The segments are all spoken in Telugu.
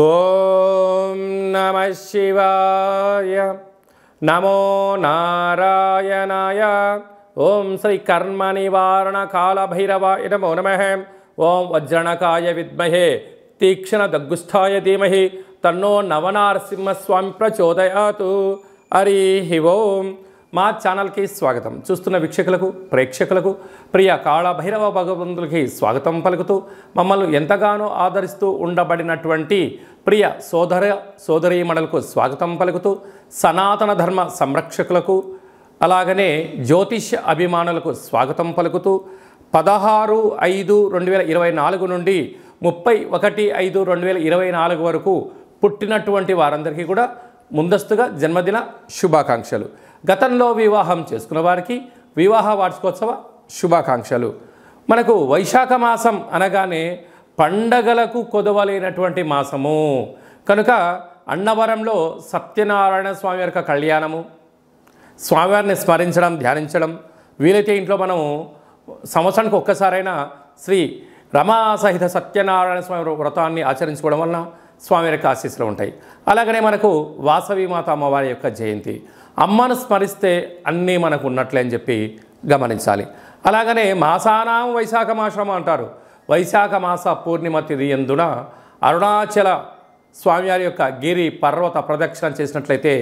ఓం నమః శివాయ నమో నారాయణాయ ఓం శ్రీ కర్మ నివారణ కాల భైరవాయ నమో నమః ఓం వజ్రణకాయ విద్మహే తీక్షణ దగ్గుస్థాయ ధీమహి తన్నో నవనారసింహస్వామి ప్రచోదయాతు. హరి ఓం. మా ఛానల్కి స్వాగతం. చూస్తున్న వీక్షకులకు ప్రేక్షకులకు ప్రియ కాళభైరవ భగవంతులకి స్వాగతం పలుకుతూ మమ్మల్ని ఎంతగానో ఆదరిస్తూ ఉండబడినటువంటి ప్రియ సోదరీమణులకు స్వాగతం పలుకుతూ సనాతన ధర్మ సంరక్షకులకు అలాగనే జ్యోతిష్య అభిమానులకు స్వాగతం పలుకుతూ 16/5/2024 నుండి 31/5/2024 వరకు పుట్టినటువంటి వారందరికీ కూడా ముందస్తుగా జన్మదిన శుభాకాంక్షలు. గతంలో వివాహం చేసుకున్న వారికి వివాహ వార్షికోత్సవ శుభాకాంక్షలు. మనకు వైశాఖ మాసం అనగానే పండగలకు కొదవలేనటువంటి మాసము కనుక అన్నవరంలో సత్యనారాయణ స్వామి యొక్క కళ్యాణము, స్వామివారిని స్మరించడం, ధ్యానించడం, వీలైతే ఇంట్లో మనం సంవత్సరానికి ఒక్కసారైనా శ్రీ రమా సహిత సత్యనారాయణ స్వామి వ్రతాన్ని ఆచరించుకోవడం వలన స్వామి యొక్క ఆశీస్సులు ఉంటాయి. అలాగనే మనకు వాసవి మాత అమ్మవారి యొక్క జయంతి, అమ్మను స్మరిస్తే అన్నీ మనకు ఉన్నట్లే అని చెప్పి గమనించాలి. అలాగనే మాసానాం వైశాఖ మాసం అంటారు. వైశాఖ మాస పూర్ణిమ తిథి యందున అరుణాచల స్వామివారి యొక్క గిరి పర్వత ప్రదక్షిణ చేసినట్లయితే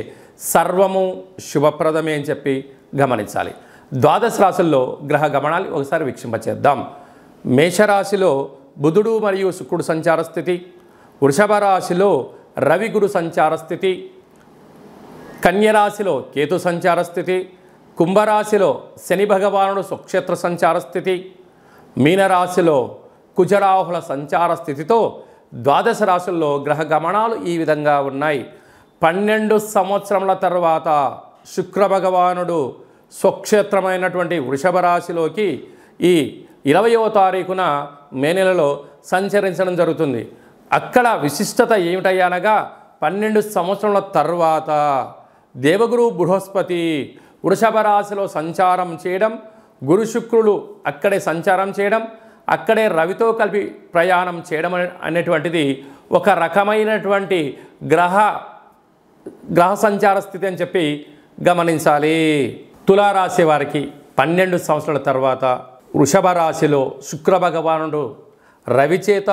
సర్వము శుభప్రదమే అని చెప్పి గమనించాలి. ద్వాదశ రాశుల్లో గ్రహ గమనాలు ఒకసారి వీక్షింపచేద్దాం. మేషరాశిలో బుధుడు మరియు శుక్రుడు సంచార స్థితి, వృషభ రాశిలో రవి గురు సంచార స్థితి, కన్యరాశిలో కేతు సంచార స్థితి, కుంభరాశిలో శని భగవానుడు స్వక్షేత్ర సంచార స్థితి, మీనరాశిలో కుజరాహుల సంచార స్థితితో ద్వాదశ రాశుల్లో గ్రహ గమనాలు ఈ విధంగా ఉన్నాయి. 12 సంవత్సరముల తర్వాత శుక్ర భగవానుడు స్వక్షేత్రమైనటువంటి వృషభ రాశిలోకి ఈ 20వ తారీఖున మే నెలలో సంచరించడం జరుగుతుంది. అక్కడ విశిష్టత ఏమిటయ్యనగా 12 సంవత్సరాల తర్వాత దేవగురు బృహస్పతి వృషభ రాశిలో సంచారం చేయడం, గురు శుక్రులు అక్కడే సంచారం చేయడం, అక్కడే రవితో కలిపి ప్రయాణం చేయడం అనేటువంటిది ఒక రకమైనటువంటి గ్రహ సంచార స్థితి అని చెప్పి గమనించాలి. తులారాశి వారికి 12 సంవత్సరాల తర్వాత వృషభ రాశిలో శుక్ర భగవానుడు రవి చేత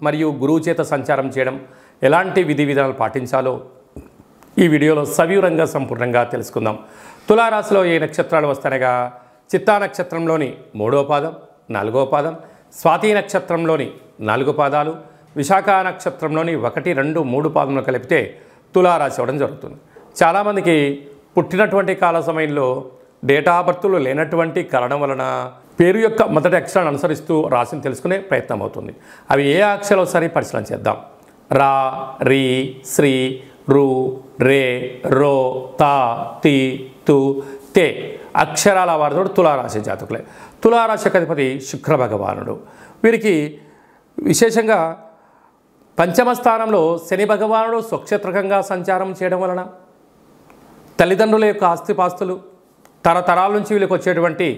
మరియు గురువు చేత సంచారం చేయడం, ఎలాంటి విధి విధానాలు పాటించాలో ఈ వీడియోలో సవివరంగా సంపూర్ణంగా తెలుసుకుందాం. తులారాశిలో ఏ నక్షత్రాలు వస్తాయనగా చిత్తా నక్షత్రంలోని 3వ పాదం, 4వ పాదం, స్వాతి నక్షత్రంలోని 4 పాదాలు, విశాఖ నక్షత్రంలోని 1, 2, 3 పాదములు కలిపితే తులారాశి అవ్వడం జరుగుతుంది. చాలామందికి పుట్టినటువంటి కాల సమయంలో డేటా బర్త్లు లేనటువంటి కారణం వలన పేరు యొక్క మొదటి అక్షరాన్ని అనుసరిస్తూ రాశిని తెలుసుకునే ప్రయత్నం అవుతుంది. అవి ఏ అక్షరాలు సరి పరిశీలన చేద్దాం. రా, రీ, శ్రీ, రు, రే, రో, తా, తి, తు, తే అక్షరాల వారితో తులారాశి జాతకులే. తులారాశి అధిపతి శుక్ర భగవానుడు. వీరికి విశేషంగా పంచమ స్థానంలో శని భగవానుడు స్వక్షేత్రకంగా సంచారం చేయడం వలన తల్లిదండ్రుల యొక్క ఆస్తిపాస్తులు, తరతరాల నుంచి వీళ్ళకి వచ్చేటువంటి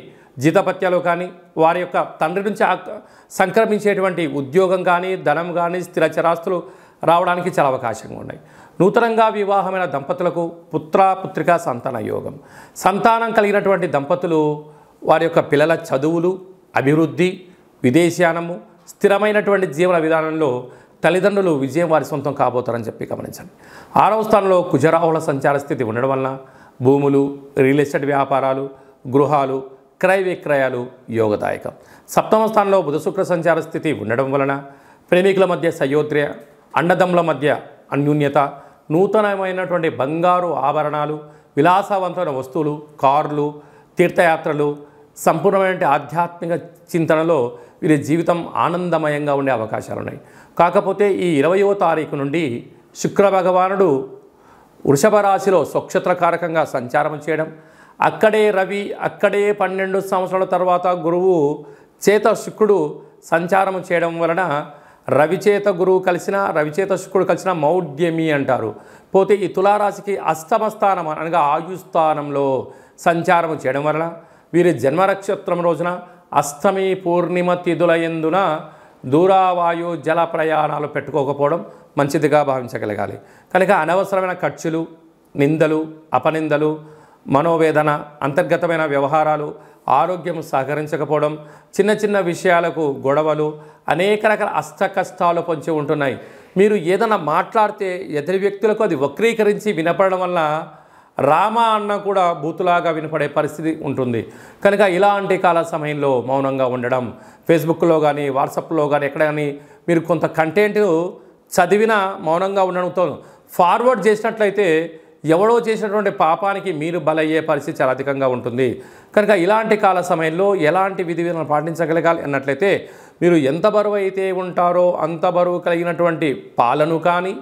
జీతపత్యాలు కానీ, వారి యొక్క తండ్రి నుంచి సంక్రమించేటువంటి ఉద్యోగం కానీ, ధనం కానీ, స్థిరచరాస్తులు రావడానికి చాలా అవకాశంగా ఉన్నాయి. నూతనంగా వివాహమైన దంపతులకు పుత్రికా సంతాన యోగం, సంతానం కలిగినటువంటి దంపతులు వారి యొక్క పిల్లల చదువులు, అభివృద్ధి, విదేశయానము, స్థిరమైనటువంటి జీవన విధానంలో తల్లిదండ్రులు విజయం వారి సొంతం కాబోతారని చెప్పి గమనించండి. 6వ స్థానంలో కుజరాహుల సంచార స్థితి ఉండడం వలన భూములు, రియల్ ఎస్టేట్ వ్యాపారాలు, గృహాలు, క్రయ విక్రయాలు యోగదాయకం. 7వ స్థానంలో బుధ శుక్ర సంచార స్థితి ఉండడం వలన ప్రేమికుల మధ్య సయోధ్య, అన్నదమ్ముల మధ్య అన్యూన్యత, నూతనమైనటువంటి బంగారు ఆభరణాలు, విలాసవంతమైన వస్తువులు, కార్లు, తీర్థయాత్రలు, సంపూర్ణమైన ఆధ్యాత్మిక చింతనలో వీరి జీవితం ఆనందమయంగా ఉండే అవకాశాలు ఉన్నాయి. కాకపోతే ఈ 20వ తారీఖు నుండి శుక్ర భగవానుడు వృషభ రాశిలో స్వక్షేత్రకారకంగా సంచారం చేయడం, అక్కడే రవి, అక్కడే 12 సంవత్సరాల తర్వాత గురువు చేత శుక్రుడు సంచారం చేయడం వలన రవిచేత గురువు కలిసిన, రవిచేత శుక్రుడు కలిసిన మౌఢ్యమి అంటారు. పోతే ఈ తులారాశికి అష్టమ స్థానం అనగా ఆయుస్థానంలో సంచారం చేయడం వలన వీరి జన్మ నక్షత్రం రోజున అష్టమి పూర్ణిమ తిథుల యందున దూరావాయు జల ప్రయాణాలు పెట్టుకోకపోవడం మంచిదిగా భావించగలగాలి. కనుక అనవసరమైన ఖర్చులు, నిందలు, అపనిందలు, మనోవేదన, అంతర్గతమైన వ్యవహారాలు, ఆరోగ్యం సహకరించకపోవడం, చిన్న చిన్న విషయాలకు గొడవలు, అనేక రకాల అష్టకష్టాలు పొంచి ఉంటున్నాయి. మీరు ఏదైనా మాట్లాడితే ఎదుటి వ్యక్తులకు అది వక్రీకరించి వినపడడం వల్ల రామ అన్న కూడా బూతులాగా వినపడే పరిస్థితి ఉంటుంది. కనుక ఇలాంటి కాల సమయంలో మౌనంగా ఉండడం, ఫేస్బుక్లో కానీ వాట్సాప్లో కానీ ఎక్కడ కానీ మీరు కొంత కంటెంట్ చదివినా మౌనంగా ఉండడంతో ఫార్వర్డ్ చేసినట్లయితే ఎవడో చేసినటువంటి పాపానికి మీరు బలయ్యే పరిస్థితి చాలా అధికంగా ఉంటుంది. కనుక ఇలాంటి కాల సమయంలో ఎలాంటి విధి విధానాలు పాటించగలగాలి అన్నట్లయితే మీరు ఎంత బరువు అయితే ఉంటారో అంత బరువు కలిగినటువంటి పాలను కానీ,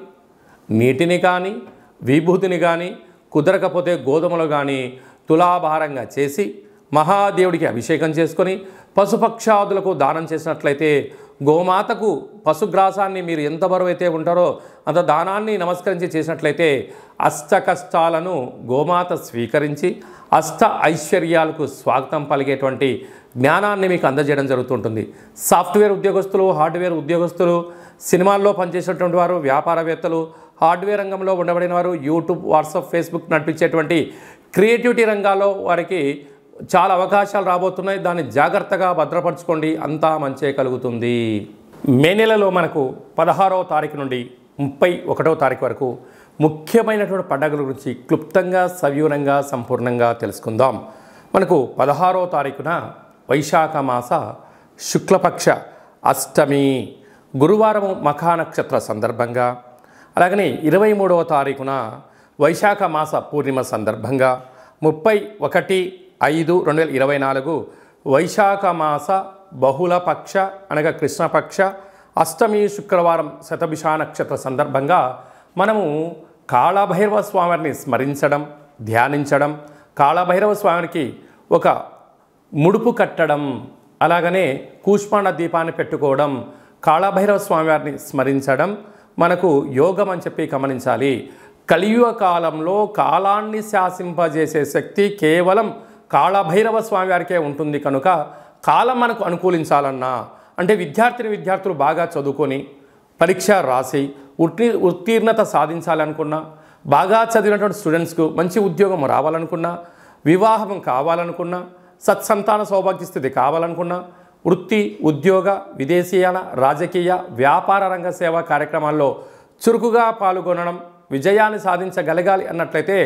నీటిని కానీ, విభూతిని కానీ, కుదరకపోతే గోధుమలు కానీ తులాభారంగా చేసి మహాదేవుడికి అభిషేకం చేసుకొని పశుపక్షాదులకు దానం చేసినట్లయితే, గోమాతకు పశుగ్రాసాన్ని మీరు ఎంత బరువు అయితే ఉంటారో అంత దానాన్ని నమస్కరించి చేసినట్లయితే అష్ట కష్టాలను గోమాత స్వీకరించి అష్ట ఐశ్వర్యాలకు స్వాగతం పలిగేటువంటి జ్ఞానాన్ని మీకు అందజేయడం జరుగుతుంటుంది. సాఫ్ట్వేర్ ఉద్యోగస్తులు, హార్డ్వేర్ ఉద్యోగస్తులు, సినిమాల్లో పనిచేసేటువంటి వారు, వ్యాపారవేత్తలు, హార్డ్వేర్ రంగంలో ఉండబడిన వారు, యూట్యూబ్, వాట్సాప్, ఫేస్బుక్ నడిపించేటువంటి క్రియేటివిటీ రంగాల్లో వారికి చాలా అవకాశాలు రాబోతున్నాయి. దాన్ని జాగ్రత్తగా భద్రపరచుకోండి, అంతా మంచే కలుగుతుంది. మే నెలలో మనకు 16వ తారీఖు నుండి 31వ తారీఖు వరకు ముఖ్యమైనటువంటి పండుగల గురించి క్లుప్తంగా, సవివరంగా, సంపూర్ణంగా తెలుసుకుందాం. మనకు 16వ తారీఖున వైశాఖ మాస శుక్లపక్ష అష్టమి, గురువారం మఖా నక్షత్ర సందర్భంగా, అలాగనే 23వ తారీఖున వైశాఖ మాస పూర్ణిమ సందర్భంగా, 31/5/2024 వైశాఖ మాస బహుళపక్ష అనగా కృష్ణపక్ష అష్టమి శుక్రవారం శతభిష నక్షత్ర సందర్భంగా మనము కాళభైరవ స్వామిని స్మరించడం, ధ్యానించడం, కాళభైరవ స్వామికి ఒక ముడుపు కట్టడం, అలాగనే కూష్మాండ దీపాన్ని పెట్టుకోవడం, కాళభైరవ స్వామివారిని స్మరించడం మనకు యోగం అని చెప్పి గమనించాలి. కలియుగ కాలంలో కాలాన్ని శాసింపజేసే శక్తి కేవలం కాళభైరవ స్వామివారికే ఉంటుంది. కనుక కాలం మనకు అనుకూలించాలన్నా, అంటే విద్యార్థులు బాగా చదువుకొని పరీక్ష రాసి ఉత్తీర్ణత సాధించాలనుకున్నా, బాగా చదివినటువంటి స్టూడెంట్స్కు మంచి ఉద్యోగం రావాలనుకున్నా, వివాహం కావాలనుకున్నా, సత్సంతాన సౌభాగ్య స్థితి కావాలనుకున్నా, వృత్తి, ఉద్యోగ, విదేశీయాన, రాజకీయ, వ్యాపార రంగ సేవా కార్యక్రమాల్లో చురుకుగా పాల్గొనడం, విజయాన్ని సాధించగలగాలి అన్నట్లయితే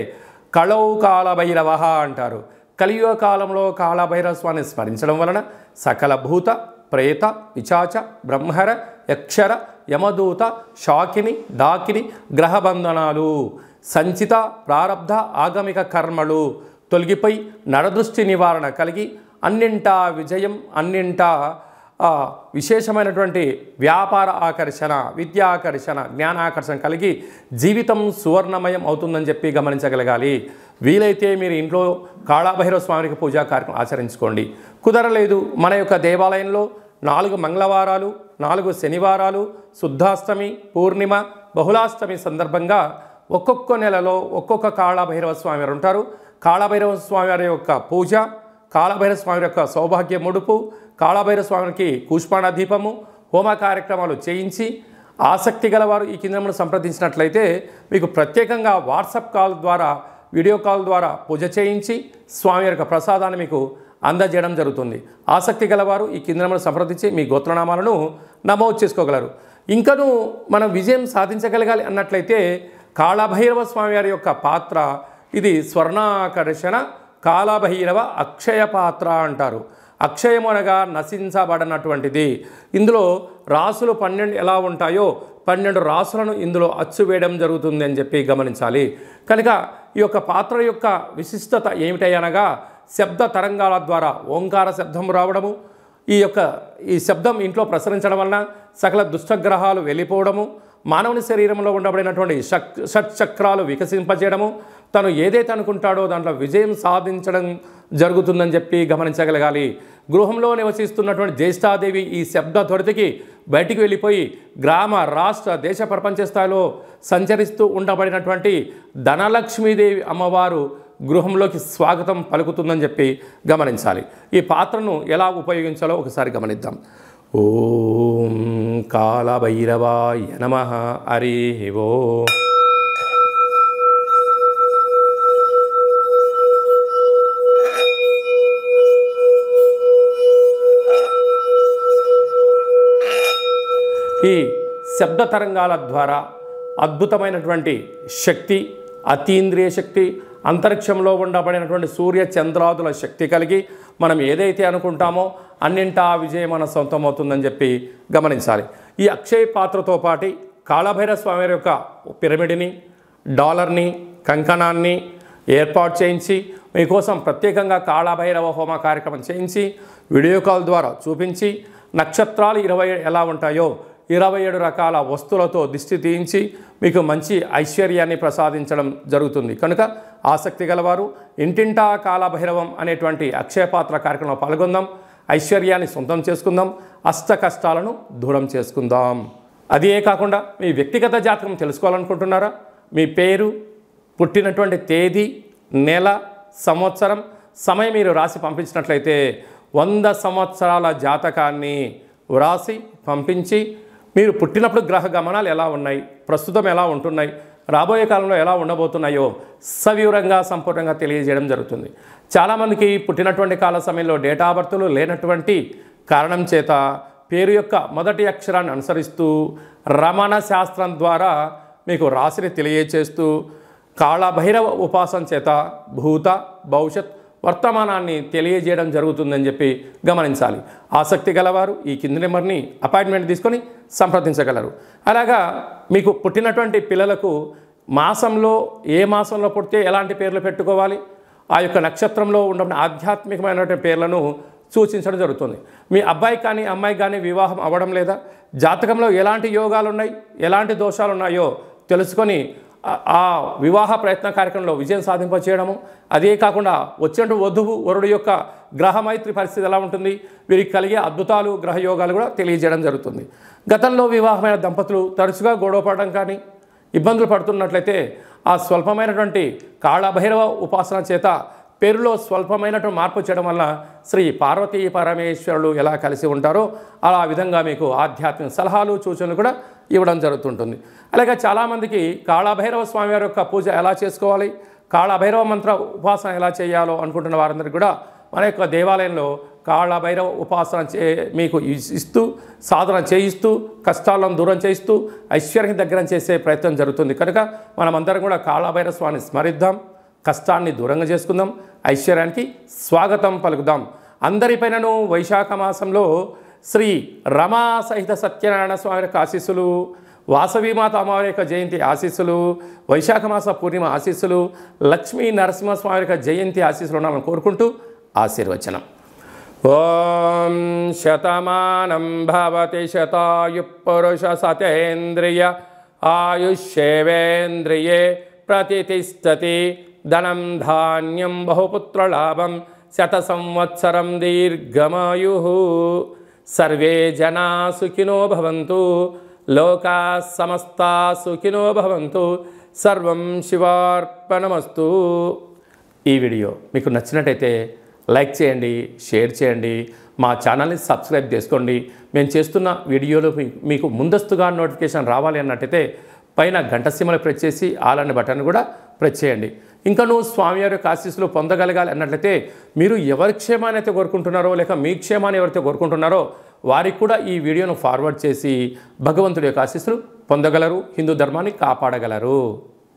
కళౌ కాళభైరవ అంటారు. కలియుగ కాలంలో కాళభైరవ స్వామిని స్మరించడం వలన సకల భూత, ప్రేత, పిశాచ, బ్రహ్మర, యక్షర, యమదూత, శాకిని, డాకిని గ్రహబంధనాలు, సంచిత ప్రారబ్ధ ఆగమిక కర్మలు తొలగిపోయి నరదృష్టి నివారణ కలిగి అన్నింటా విజయం, అన్నింటా విశేషమైనటువంటి వ్యాపార ఆకర్షణ, విద్యాకర్షణ, జ్ఞానాకర్షణ కలిగి జీవితం సువర్ణమయం అవుతుందని చెప్పి గమనించగలగాలి. వీలైతే మీరు ఇంట్లో కాళభైరవ స్వామికి పూజా కార్యక్రమం ఆచరించుకోండి. కుదరలేదు, మన యొక్క దేవాలయంలో 4 మంగళవారాలు, 4 శనివారాలు, శుద్ధాష్టమి, పూర్ణిమ, బహుళాష్టమి సందర్భంగా ఒక్కొక్క నెలలో ఒక్కొక్క కాళభైరవ స్వామి వారు ఉంటారు. కాళభైరవ స్వామి వారి యొక్క పూజ, కాళభైరవ స్వామి యొక్క సౌభాగ్య ముడుపు, కాళభైరవ స్వామికి కూష్మాండ దీపము, హోమ కార్యక్రమాలు చేయించి ఆసక్తి గలవారు ఈ కేంద్రమును సంప్రదించినట్లయితే మీకు ప్రత్యేకంగా వాట్సాప్ కాల్ ద్వారా, వీడియో కాల్ ద్వారా పూజ చేయించి స్వామి యొక్క ప్రసాదాన్ని మీకు అందజేయడం జరుగుతుంది. ఆసక్తి గలవారు ఈ కేంద్రమును సంప్రదించి మీ గోత్రనామాలను నమోదు చేసుకోగలరు. ఇంకనూ మనం విజయం సాధించగలగాలి అన్నట్లయితే కాళభైరవ స్వామి వారి యొక్క పాత్ర ఇది స్వర్ణాకర్షణ కాళభైరవ అక్షయ పాత్ర అంటారు. అక్షయమనగా నశించబడినటువంటిది. ఇందులో రాసులు 12 ఎలా ఉంటాయో 12 రాసులను ఇందులో అచ్చు వేయడం జరుగుతుంది అని చెప్పి గమనించాలి. కనుక ఈ యొక్క పాత్ర యొక్క విశిష్టత ఏమిటనగా శబ్ద తరంగాల ద్వారా ఓంకార శబ్దం రావడము, ఈ శబ్దం ఇంట్లో ప్రసరించడం వలన సకల దుష్టగ్రహాలు వెళ్ళిపోవడము, మానవుని శరీరంలో ఉండబడినటువంటి షట్చక్రాలు వికసింపజేయడము, తను ఏదైతే అనుకుంటాడో దాంట్లో విజయం సాధించడం జరుగుతుందని చెప్పి గమనించగలగాలి. గృహంలో నివసిస్తున్నటువంటి జ్యేష్ఠాదేవి ఈ శబ్ద త్వరితకి బయటికి వెళ్ళిపోయి గ్రామ, రాష్ట్ర, దేశ, ప్రపంచ స్థాయిలో సంచరిస్తూ ఉండబడినటువంటి ధనలక్ష్మీదేవి అమ్మవారు గృహంలోకి స్వాగతం పలుకుతుందని చెప్పి గమనించాలి. ఈ పాత్రను ఎలా ఉపయోగించాలో ఒకసారి గమనిద్దాం. ఓం కాళభైరవాయ నమః. హరి ఓం. ఈ శబ్ద తరంగాల ద్వారా అద్భుతమైనటువంటి శక్తి, అతీంద్రియ శక్తి, అంతరిక్షంలో ఉండబడినటువంటి సూర్య చంద్రాదుల శక్తి కలిగి మనం ఏదైతే అనుకుంటామో అన్నింటా విజయం మన సొంతమవుతుందని చెప్పి గమనించాలి. ఈ అక్షయ పాత్రతో పాటు కాళభైరవ స్వామి యొక్క పిరమిడ్ని, డాలర్ని, కంకణాన్ని ఏర్పాటు చేయించి మీకోసం ప్రత్యేకంగా కాళభైరవ హోమ కార్యక్రమం చేయించి వీడియో కాల్ ద్వారా చూపించి నక్షత్రాలు 20 ఎలా ఉంటాయో 27 రకాల వస్తువులతో దిష్టి తీయించి మీకు మంచి ఐశ్వర్యాన్ని ప్రసాదించడం జరుగుతుంది. కనుక ఆసక్తి గలవారు ఇంటింటా కాళభైరవం అనేటువంటి అక్షయపాత్ర కార్యక్రమంలో పాల్గొందాం. ఐశ్వర్యాన్ని సొంతం చేసుకుందాం. అష్ట కష్టాలను దూరం చేసుకుందాం. అదే కాకుండా మీ వ్యక్తిగత జాతకం తెలుసుకోవాలనుకుంటున్నారా? మీ పేరు, పుట్టినటువంటి తేదీ, నెల, సంవత్సరం, సమయం మీరు రాసి పంపించినట్లయితే 100 సంవత్సరాల జాతకాన్ని వ్రాసి పంపించి మీరు పుట్టినప్పుడు గ్రహ గమనాలు ఎలా ఉన్నాయి, ప్రస్తుతం ఎలా ఉంటున్నాయి, రాబోయే కాలంలో ఎలా ఉండబోతున్నాయో సవివరంగా సంపూర్ణంగా తెలియజేయడం జరుగుతుంది. చాలామందికి పుట్టినటువంటి కాల సమయంలో డేటా ఆఫ్ బర్త్లు లేనటువంటి కారణం చేత పేరు యొక్క మొదటి అక్షరాన్ని అనుసరిస్తూ రమణ శాస్త్రం ద్వారా మీకు రాశిని తెలియజేస్తూ కాళభైరవ ఉపాసన చేత భూత, భవిష్యత్, వర్తమానాన్ని తెలియజేయడం జరుగుతుందని చెప్పి గమనించాలి. ఆసక్తి గలవారు ఈ కింది నెంబర్ని అపాయింట్మెంట్ తీసుకొని సంప్రదించగలరు. అలాగా మీకు పుట్టినటువంటి పిల్లలకు మాసంలో ఏ మాసంలో పుడితే ఎలాంటి పేర్లు పెట్టుకోవాలి, ఆ యొక్క నక్షత్రంలో ఉన్న ఆధ్యాత్మికమైనటువంటి పేర్లను సూచించడం జరుగుతుంది. మీ అబ్బాయి కానీ అమ్మాయి కానీ వివాహం అవ్వడం లేదా, జాతకంలో ఎలాంటి యోగాలు ఉన్నాయి, ఎలాంటి దోషాలు ఉన్నాయో తెలుసుకొని ఆ వివాహ ప్రయత్న కార్యక్రమంలో విజయం సాధింపచేయడము, అదే కాకుండా వచ్చినట్టు వధువు వరుడు యొక్క గ్రహమైత్రి పరిస్థితి ఎలా ఉంటుంది, వీరికి కలిగే అద్భుతాలు, గ్రహయోగాలు కూడా తెలియజేయడం జరుగుతుంది. గతంలో వివాహమైన దంపతులు తరచుగా గొడవ పడడం కానీ ఇబ్బందులు పడుతున్నట్లయితే ఆ స్వల్పమైనటువంటి కాళభైరవ ఉపాసన చేత పేరులో స్వల్పమైనటువంటి మార్పు చేయడం వల్ల శ్రీ పార్వతీ పరమేశ్వరులు ఎలా కలిసి ఉంటారో అలా విధంగా మీకు ఆధ్యాత్మిక సలహాలు, సూచనలు కూడా ఇవ్వడం జరుగుతుంటుంది. అలాగే చాలామందికి కాళభైరవ స్వామి వారి యొక్క పూజ ఎలా చేసుకోవాలి, కాళభైరవ మంత్ర ఉపాసన ఎలా చేయాలో అనుకుంటున్న వారందరికీ కూడా మన యొక్క దేవాలయంలో కాళభైరవ ఉపాసన మీకు ఇస్తూ, సాధన చేయిస్తూ, కష్టాలను దూరం చేయిస్తూ, ఐశ్వర్యం దగ్గర చేసే ప్రయత్నం జరుగుతుంది. కనుక మనమందరం కూడా కాళభైరవ స్వామిని స్మరిద్దాం, కష్టాన్ని దూరంగా చేసుకుందాం, ఐశ్వర్యానికి స్వాగతం పలుకుదాం. అందరిపైనను వైశాఖ మాసంలో శ్రీ రమా సహిత సత్యనారాయణ స్వామి యొక్క ఆశీస్సులు, వాసవీమాత అమ్మవారి యొక్క జయంతి ఆశీస్సులు, వైశాఖ మాస పూర్ణిమ ఆశీస్సులు, లక్ష్మీ నరసింహస్వామి యొక్క జయంతి ఆశీస్సులు ఉన్నామని కోరుకుంటూ ఆశీర్వచనం. ఓం శతమానం భవతి శతాయు పురుష సతేంద్రియ ఆయుష్యేవేంద్రియే ప్రతిష్టతి ధనం ధాన్యం బహుపుత్రలాభం శత సంవత్సరం దీర్ఘమాయు. సర్వే జనా సుఖినో భవంతు, లోకా సమస్తా సుఖినో భవంతు. సర్వం శివార్పణమస్తు. ఈ వీడియో మీకు నచ్చినట్టయితే లైక్ చేయండి, షేర్ చేయండి, మా ఛానల్ని సబ్స్క్రైబ్ చేసుకోండి. మేము చేస్తున్న వీడియోలు మీకు ముందస్తుగా నోటిఫికేషన్ రావాలి అన్నట్టయితే పైన గంట సింబల్ ప్రెస్ చేసి ఆల్ అనే బటన్ కూడా ప్రెస్ చేయండి. ఇంకా నువ్వు స్వామివారి యొక్క ఆశీస్సులు పొందగలగాలి అన్నట్లయితే మీరు ఎవరి క్షేమాన్ని అయితే కోరుకుంటున్నారో, లేక మీ క్షేమాన్ని ఎవరైతే కోరుకుంటున్నారో వారికి కూడా ఈ వీడియోను ఫార్వర్డ్ చేసి భగవంతుడి యొక్క ఆశీస్సులు పొందగలరు, హిందూ ధర్మాన్ని కాపాడగలరు.